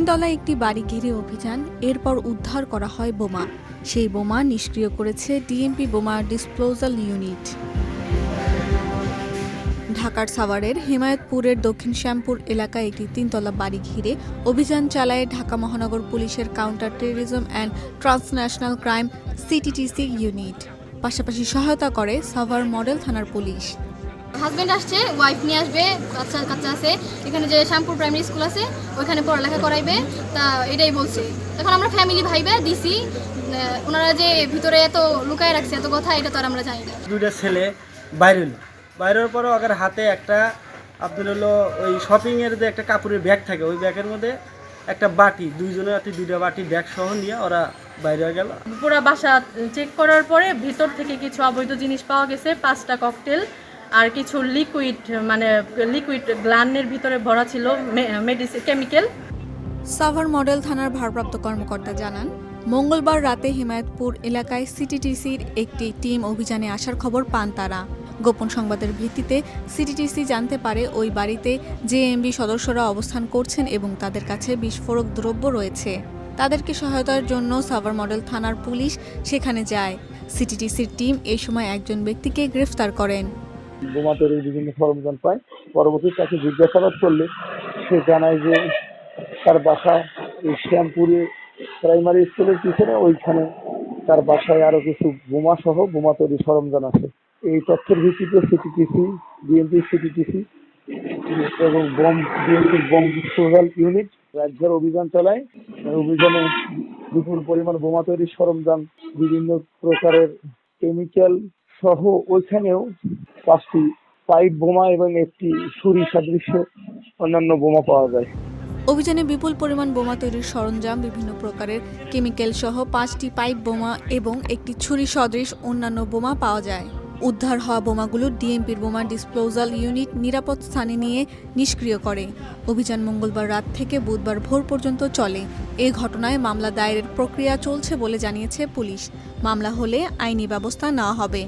তিনতলা একটি বাড়ি ঘিরে অভিযান, এরপর উদ্ধার করা হয় বোমা। সেই বোমা নিষ্ক্রিয় করেছে ডিএমপি বোমা ডিসপোজাল ইউনিট। ঢাকার সাভারের হেমায়েতপুরের দক্ষিণ শ্যামপুর এলাকায় একটি তিনতলা বাড়ি ঘিরে অভিযান চালায় ঢাকা মহানগর পুলিশের counter terrorism and transnational crime CTTC unit. পাশাপাশি সহায়তা করে সাভার মডেল থানার পুলিশ। হাজব্যান্ড আসছে, ওয়াইফ নিয়ে আসবে, কাচ্চা আছে এখানে, যে শ্যামপুর প্রাইমারি স্কুল আছে ওইখানে পড়ালেখা করাইবে, তা এটাই বলছে। এখন আমরা ফ্যামিলি ভাইবে দিছি, ওনারা যে ভিতরে এত লুকায় রাখছে এত কথা, এটা তো আর আমরা জানি না। দুইটা ছেলে বাইরের পরে ওদের হাতে একটা আপনার হলো ওই শপিংয়ের যে একটা কাপড়ের ব্যাগ থাকে, ওই ব্যাগের মধ্যে একটা বাটি, দুইজনের হাতে দুইটা বাটি ব্যাগ সহ নিয়ে ওরা বাইরে গেল। পুরো বাসা চেক করার পরে ভিতর থেকে কিছু অবৈধ জিনিস পাওয়া গেছে, 5টা ককটেল আর কিছু লিকুইড গ্লানের ভিতরে ভরা ছিল মেডিসিন কেমিক্যাল। সাভার মডেল থানার ভারপ্রাপ্ত কর্মকর্তা জানান, মঙ্গলবার রাতে হিমায়তপুর এলাকায় সিটিটিসির একটি টিম অভিযানে আসার খবর পান তারা। গোপন সংবাদের ভিত্তিতে সিটিটিসি জানতে পারে ওই বাড়িতে জেএমবি সদস্যরা অবস্থান করছেন এবং তাদের কাছে বিস্ফোরক দ্রব্য রয়েছে। তাদেরকে সহায়তার জন্য সাভার মডেল থানার পুলিশ সেখানে যায়। সিটিটিসির টিম এই সময় একজন ব্যক্তিকে গ্রেফতার করেন। বোমা তৈরির বিভিন্ন সরঞ্জাম পায়। পরবর্তীতে তাকে জিজ্ঞাসাবাদ করলে সে জানায় যে তার বাসা এই শ্যামপুরে প্রাইমারি স্কুলের পিছনে, ওইখানে তার বাসায় আরো কিছু বোমা সহ বোমা তৈরির সরঞ্জাম আছে। এই তথ্যের ভিত্তিতে সিটিটিসি, ডিএমপি সিটিটিসি এবং ডিএমপির বোম ডিসপোজাল ইউনিট রাজ্যের অভিযান চালায়। অভিযানে বিপুল পরিমাণ বোমা তৈরির সরঞ্জাম, বিভিন্ন প্রকারের কেমিক্যাল সহ ওইখানেও 5টি পাইপ বোমা এবং একটি ছুরি সাদৃশ্য অন্যান্য বোমা পাওয়া যায়। অভিযানে বিপুল পরিমাণ বোমা তৈরির সরঞ্জাম, বিভিন্ন প্রকারের কেমিক্যাল সহ 5টি পাইপ বোমা এবং একটি ছুরি সদৃশ অন্যান্য বোমা পাওয়া যায়। উদ্ধার হওয়া বোমাগুলো ডিএমপির বোমা ডিসপোজাল ইউনিট নিরাপদ স্থানে নিয়ে নিষ্ক্রিয় করে। অভিযান মঙ্গলবার রাত থেকে বুধবার ভোর পর্যন্ত চলে। এ ঘটনায় মামলা দায়েরের প্রক্রিয়া চলছে বলে জানিয়েছে পুলিশ। মামলা হলে আইনি ব্যবস্থা নেওয়া হবে।